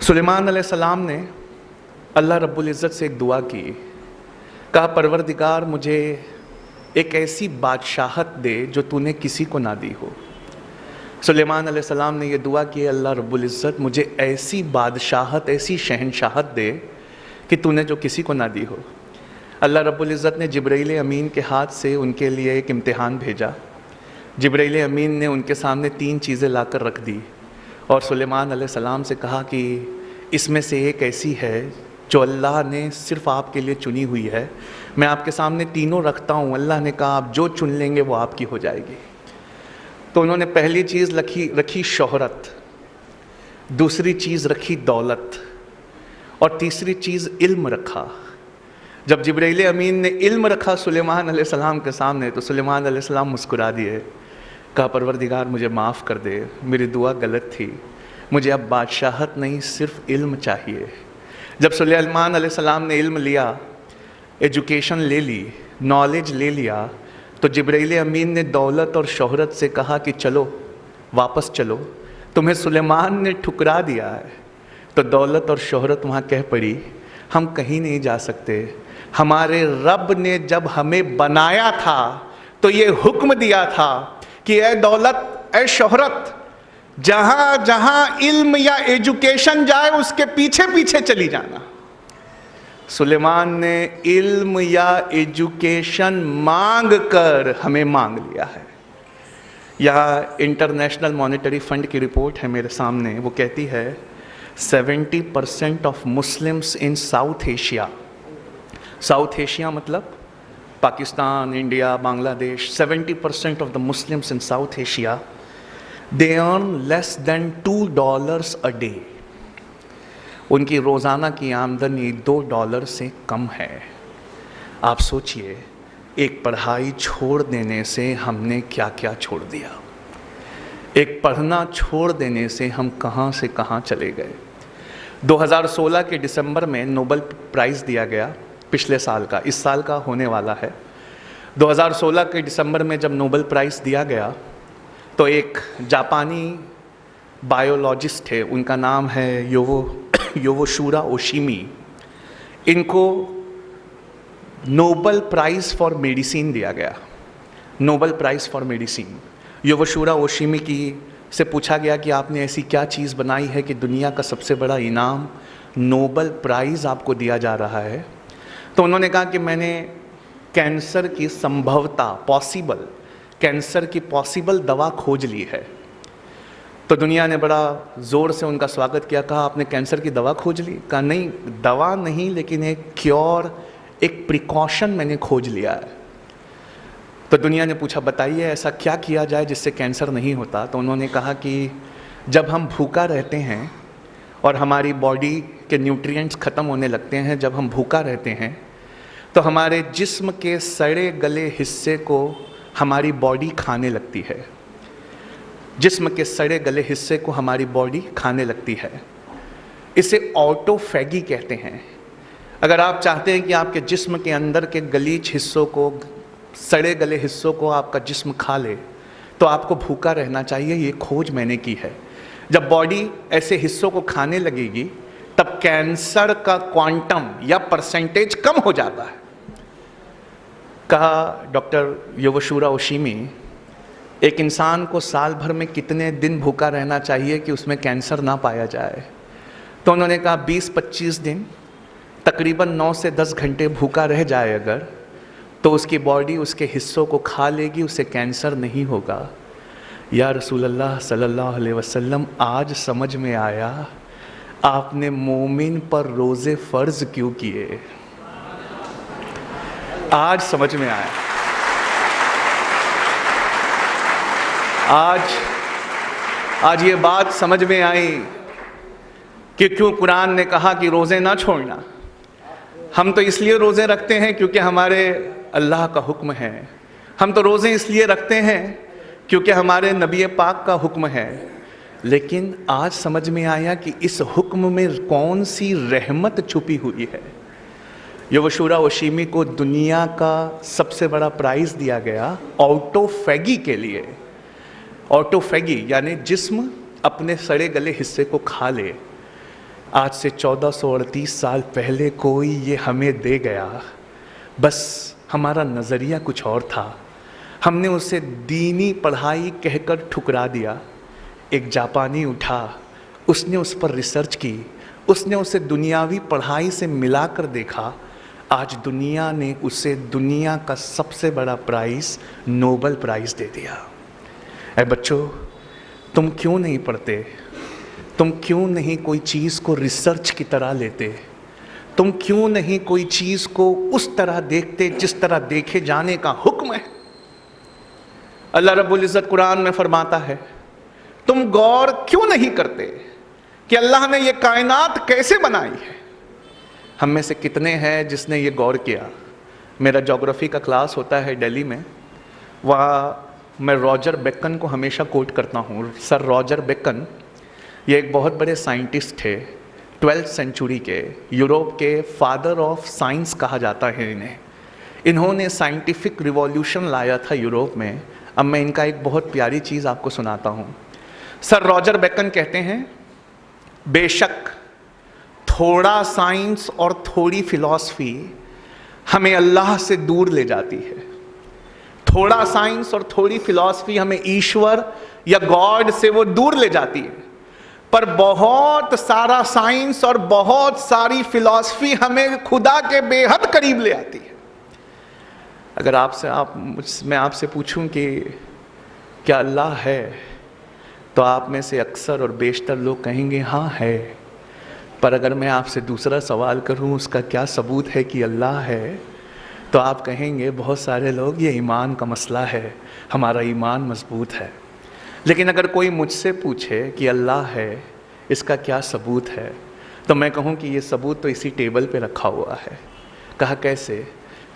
सुलेमान अलैहिस्सलाम ने अल्लाह रब्बुल इज़्ज़त से एक दुआ की, कहा परवरदिगार मुझे एक ऐसी बादशाहत दे जो तूने किसी को ना दी हो। सुलेमान अलैहिस्सलाम ने यह दुआ की, अल्लाह रब्बुल इज़्ज़त मुझे ऐसी बादशाहत, ऐसी शहनशाहत दे कि तूने जो किसी को ना दी हो। अल्लाह रब्बुल इज़्ज़त ने जिब्राइल अमीन के हाथ से उनके लिए एक इम्तिहान भेजा। जिब्राइल अमीन ने उनके सामने 3 चीज़ें लाकर रख दी और सुलेमान अलैहिस्सलाम से कहा कि इसमें से एक ऐसी है जो अल्लाह ने सिर्फ़ आपके लिए चुनी हुई है। मैं आपके सामने तीनों रखता हूँ। अल्लाह ने कहा आप जो चुन लेंगे वो आपकी हो जाएगी। तो उन्होंने पहली चीज़ रखी शोहरत, दूसरी चीज़ रखी दौलत और तीसरी चीज़ इल्म रखा। जब जिब्राइल अमीन ने इल्म रखा सुलेमान अलैहिस्सलाम के सामने तो सुलेमान अलैहिस्सलाम मुस्कुरा दिए, कहा परवरदिगार मुझे माफ़ कर दे, मेरी दुआ गलत थी, मुझे अब बादशाहत नहीं सिर्फ इल्म चाहिए। जब सुलेमान अलैहिस्सलाम ने इल्म लिया, एजुकेशन ले ली, नॉलेज ले लिया, तो जिब्राइल अमीन ने दौलत और शोहरत से कहा कि चलो वापस चलो, तुम्हें सुलेमान ने ठुकरा दिया है। तो दौलत और शोहरत वहाँ कह पड़ी हम कहीं नहीं जा सकते। हमारे रब ने जब हमें बनाया था तो ये हुक्म दिया था कि ए दौलत, ए शोहरत, जहाँ जहाँ इल्म या एजुकेशन जाए उसके पीछे पीछे चली जाना। सुलेमान ने इल्म या एजुकेशन मांग कर हमें मांग लिया है। यह इंटरनेशनल मॉनेटरी फंड की रिपोर्ट है मेरे सामने, वो कहती है 70% of Muslims in South Asia, South Asia मतलब Pakistan, India, Bangladesh, 70% of the Muslims in South Asia they earn less than $2 a day. उनकी रोज़ाना की आमदनी $2 से कम है। आप सोचिए, एक पढ़ाई छोड़ देने से हमने क्या क्या छोड़ दिया। एक पढ़ना छोड़ देने से हम कहाँ से कहाँ चले गए। 2016 के दिसंबर में नोबेल प्राइज़ दिया गया, पिछले साल का, इस साल का होने वाला है। 2016 के दिसंबर में जब नोबेल प्राइज़ दिया गया तो एक जापानी बायोलॉजिस्ट थे, उनका नाम है योवोशुरा ओशिमी। इनको नोबेल प्राइज़ फॉर मेडिसिन दिया गया, नोबेल प्राइज़ फॉर मेडिसिन। योवोशुरा ओशिमी की से पूछा गया कि आपने ऐसी क्या चीज़ बनाई है कि दुनिया का सबसे बड़ा इनाम नोबेल प्राइज़ आपको दिया जा रहा है। तो उन्होंने कहा कि मैंने कैंसर की संभवता, कैंसर की पॉसिबल दवा खोज ली है। तो दुनिया ने बड़ा ज़ोर से उनका स्वागत किया। कहा आपने कैंसर की दवा खोज ली? कहा नहीं, दवा नहीं, लेकिन एक क्योर, एक प्रिकॉशन मैंने खोज लिया है। तो दुनिया ने पूछा बताइए ऐसा क्या किया जाए जिससे कैंसर नहीं होता। तो उन्होंने कहा कि जब हम भूखा रहते हैं और हमारी बॉडी के न्यूट्रिएंट्स ख़त्म होने लगते हैं, जब हम भूखा रहते हैं तो हमारे जिस्म के सड़े गले हिस्से को हमारी बॉडी खाने लगती है। जिस्म के सड़े गले हिस्से को हमारी बॉडी खाने लगती है। इसे ऑटोफैगी कहते हैं। अगर आप चाहते हैं कि आपके जिस्म के अंदर के गलीच हिस्सों को, सड़े गले हिस्सों को आपका जिस्म खा ले, तो आपको भूखा रहना चाहिए। ये खोज मैंने की है। जब बॉडी ऐसे हिस्सों को खाने लगेगी तब कैंसर का क्वांटम या परसेंटेज कम हो जाता है। कहा डॉक्टर योवोशुरा ओशिमी, एक इंसान को साल भर में कितने दिन भूखा रहना चाहिए कि उसमें कैंसर ना पाया जाए? तो उन्होंने कहा 20-25 दिन, तकरीबन 9 से 10 घंटे भूखा रह जाए अगर, तो उसकी बॉडी उसके हिस्सों को खा लेगी, उसे कैंसर नहीं होगा। या रसूल अल्लाह सल्लल्लाहु अलैहि वसल्लम, आज समझ में आया आपने मोमिन पर रोज़े फ़र्ज क्यों किए। आज समझ में आया। आज ये बात समझ में आई कि क्यों कुरान ने कहा कि रोज़े ना छोड़ना। हम तो इसलिए रोज़े रखते हैं क्योंकि हमारे अल्लाह का हुक्म है। हम तो रोज़े इसलिए रखते हैं क्योंकि हमारे नबी पाक का हुक्म है। लेकिन आज समझ में आया कि इस हुक्म में कौन सी रहमत छुपी हुई है। योवोशुरा ओशिमी को दुनिया का सबसे बड़ा प्राइज़ दिया गया ऑटोफैगी के लिए। ऑटोफैगी यानी जिस्म अपने सड़े गले हिस्से को खा ले। आज से 1438 साल पहले कोई ये हमें दे गया, बस हमारा नज़रिया कुछ और था, हमने उसे दीनी पढ़ाई कहकर ठुकरा दिया। एक जापानी उठा, उसने उस पर रिसर्च की, उसने उसे दुनियावी पढ़ाई से मिलाकर देखा। आज दुनिया ने उसे दुनिया का सबसे बड़ा प्राइज़, नोबेल प्राइज़ दे दिया। ऐ बच्चों, तुम क्यों नहीं पढ़ते? तुम क्यों नहीं कोई चीज़ को रिसर्च की तरह लेते? तुम क्यों नहीं कोई चीज़ को उस तरह देखते जिस तरह देखे जाने का हुक्म है? अल्लाह रब्बुल इज़्ज़त कुरान में फरमाता है, तुम गौर क्यों नहीं करते कि अल्लाह ने ये कायनात कैसे बनाई है? हम में से कितने हैं जिसने ये गौर किया? मेरा ज्योग्राफी का क्लास होता है दिल्ली में, वहाँ मैं रॉजर बेकन को हमेशा कोट करता हूँ। सर रॉजर बेकन ये एक बहुत बड़े साइंटिस्ट थे, 12th सेंचुरी के, यूरोप के फादर ऑफ साइंस कहा जाता है इन्हें। इन्होंने साइंटिफिक रिवॉल्यूशन लाया था यूरोप में। अब मैं इनका एक बहुत प्यारी चीज़ आपको सुनाता हूँ। सर रॉजर बेकन कहते हैं, बेशक थोड़ा साइंस और थोड़ी फिलॉसफी हमें अल्लाह से दूर ले जाती है। थोड़ा साइंस और थोड़ी फिलॉसफी हमें ईश्वर या गॉड से वो दूर ले जाती है, पर बहुत सारा साइंस और बहुत सारी फिलॉसफी हमें खुदा के बेहद करीब ले आती है। अगर मैं आपसे पूछूं कि क्या अल्लाह है, तो आप में से अक्सर और बेशतर लोग कहेंगे हाँ है। पर अगर मैं आपसे दूसरा सवाल करूं, उसका क्या सबूत है कि अल्लाह है, तो आप कहेंगे बहुत सारे लोग, ये ईमान का मसला है, हमारा ईमान मजबूत है। लेकिन अगर कोई मुझसे पूछे कि अल्लाह है, इसका क्या सबूत है, तो मैं कहूँ कि ये सबूत तो इसी टेबल पे रखा हुआ है। कहा कैसे?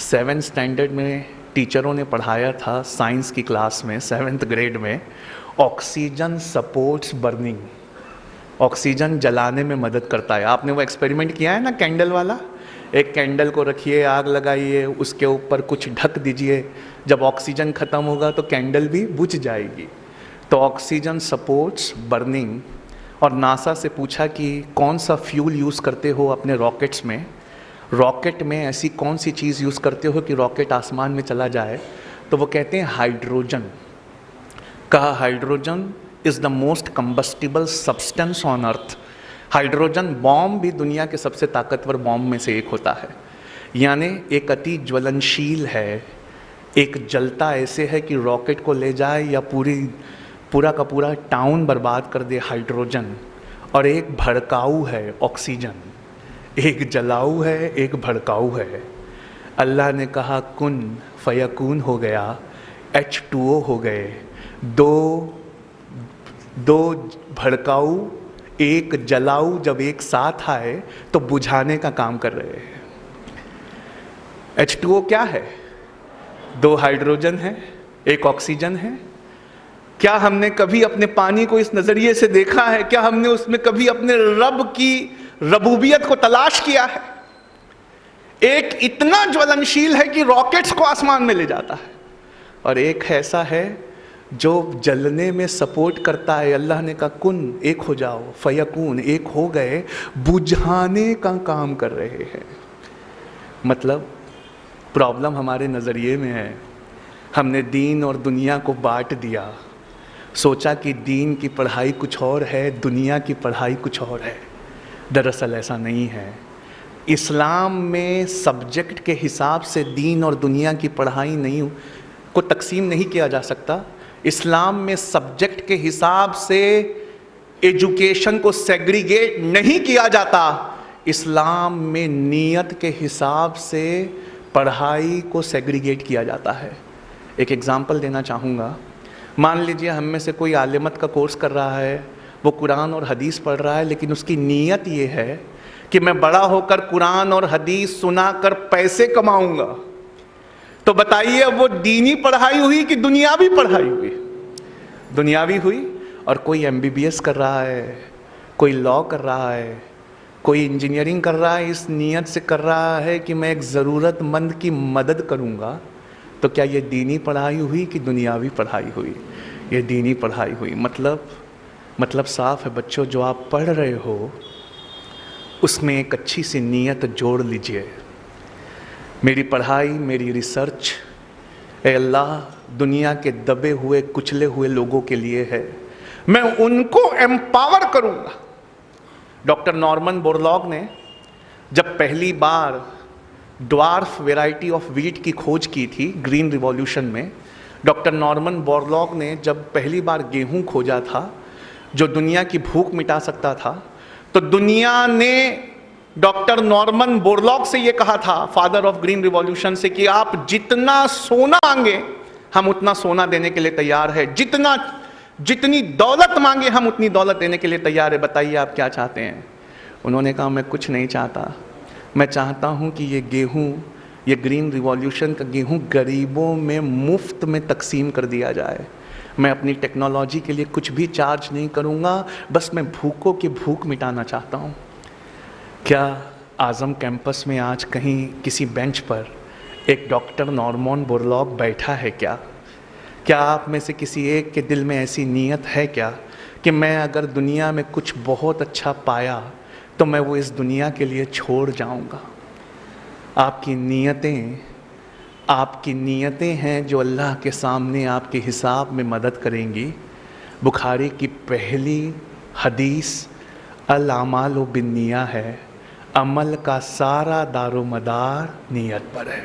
7th स्टैंडर्ड में टीचरों ने पढ़ाया था साइंस की क्लास में, 7th ग्रेड में, ऑक्सीजन सपोर्ट्स बर्निंग। ऑक्सीजन जलाने में मदद करता है। आपने वो एक्सपेरिमेंट किया है ना, कैंडल वाला? एक कैंडल को रखिए, आग लगाइए, उसके ऊपर कुछ ढक दीजिए, जब ऑक्सीजन ख़त्म होगा तो कैंडल भी बुझ जाएगी। तो ऑक्सीजन सपोर्ट्स बर्निंग। और नासा से पूछा कि कौन सा फ्यूल यूज़ करते हो अपने रॉकेट्स में, रॉकेट में ऐसी कौन सी चीज़ यूज़ करते हो कि रॉकेट आसमान में चला जाए? तो वो कहते हैं हाइड्रोजन। कहा hydrogen is the most combustible substance on earth. Hydrogen bomb भी दुनिया के सबसे ताकतवर बॉम्ब में से एक होता है। यानी एक अति ज्वलनशील है, एक जलता ऐसे है कि रॉकेट को ले जाए या पूरा का पूरा टाउन बर्बाद कर दे, हाइड्रोजन। और एक भड़काऊ है, ऑक्सीजन। एक जलाऊ है, एक भड़काऊ है। अल्लाह ने कहा कुन फयकून हो गया, H2O हो गए। दो भड़काऊ एक जलाऊ जब एक साथ आए तो बुझाने का काम कर रहे हैं। H2O क्या है? 2 हाइड्रोजन है, एक ऑक्सीजन है। क्या हमने कभी अपने पानी को इस नज़रिए से देखा है? क्या हमने उसमें कभी अपने रब की रबूबियत को तलाश किया है? एक इतना ज्वलनशील है कि रॉकेट्स को आसमान में ले जाता है, और एक ऐसा है जो जलने में सपोर्ट करता है। अल्लाह ने कहा कुन, एक हो जाओ, फयकून, एक हो गए, बुझाने का काम कर रहे हैं। मतलब प्रॉब्लम हमारे नज़रिए में है। हमने दीन और दुनिया को बांट दिया, सोचा कि दीन की पढ़ाई कुछ और है, दुनिया की पढ़ाई कुछ और है। दरअसल ऐसा नहीं है। इस्लाम में सब्जेक्ट के हिसाब से दीन और दुनिया की पढ़ाई नहीं को तकसीम नहीं किया जा सकता। इस्लाम में सब्जेक्ट के हिसाब से एजुकेशन को सेग्रीगेट नहीं किया जाता। इस्लाम में नीयत के हिसाब से पढ़ाई को सेग्रीगेट किया जाता है। एक एग्ज़ाम्पल देना चाहूँगा। मान लीजिए हम में से कोई आलिमत का कोर्स कर रहा है, वो कुरान और हदीस पढ़ रहा है, लेकिन उसकी नीयत ये है कि मैं बड़ा होकर कुरान और हदीस सुना कर पैसे कमाऊँगा। तो बताइए अब वो दीनी पढ़ाई हुई कि दुनियावी पढ़ाई हुई? दुनियावी हुई। और कोई MBBS कर रहा है, कोई लॉ कर रहा है, कोई इंजीनियरिंग कर रहा है, इस नीयत से कर रहा है कि मैं एक ज़रूरतमंद की मदद करूँगा। तो क्या ये दीनी पढ़ाई हुई कि दुनियावी पढ़ाई हुई? ये दीनी पढ़ाई हुई। मतलब साफ है बच्चों, जो आप पढ़ रहे हो उसमें एक अच्छी सी नीयत जोड़ लीजिए। मेरी पढ़ाई, मेरी रिसर्च, ए अल्लाह, दुनिया के दबे हुए कुचले हुए लोगों के लिए है, मैं उनको एम्पावर करूंगा। डॉक्टर नॉर्मन बोरलॉग ने जब पहली बार ड्वार्फ वेराइटी ऑफ वीट की खोज की थी ग्रीन रिवॉल्यूशन में, डॉक्टर नॉर्मन बोरलॉग ने जब पहली बार गेहूं खोजा था जो दुनिया की भूख मिटा सकता था, तो दुनिया ने डॉक्टर नॉर्मन बोरलॉग से ये कहा था, फादर ऑफ ग्रीन रिवॉल्यूशन से, कि आप जितना सोना मांगे हम उतना सोना देने के लिए तैयार है, जितनी दौलत मांगे हम उतनी दौलत देने के लिए तैयार है, बताइए आप क्या चाहते हैं। उन्होंने कहा, मैं कुछ नहीं चाहता, मैं चाहता हूं कि ये गेहूं, ये ग्रीन रिवॉल्यूशन का गेहूं गरीबों में मुफ्त में तकसीम कर दिया जाए। मैं अपनी टेक्नोलॉजी के लिए कुछ भी चार्ज नहीं करूंगा, बस मैं भूखों की भूख मिटाना चाहता हूं। क्या आज़म कैंपस में आज कहीं किसी बेंच पर एक डॉक्टर नॉर्मन बोरलॉग बैठा है क्या? क्या आप में से किसी एक के दिल में ऐसी नीयत है क्या कि मैं अगर दुनिया में कुछ बहुत अच्छा पाया तो मैं वो इस दुनिया के लिए छोड़ जाऊंगा? आपकी नीयतें हैं जो अल्लाह के सामने आपके हिसाब में मदद करेंगी। बुखारी की पहली हदीस अल अमालु बिन्निया है, अमल का सारा दारोमदार नीयत पर है।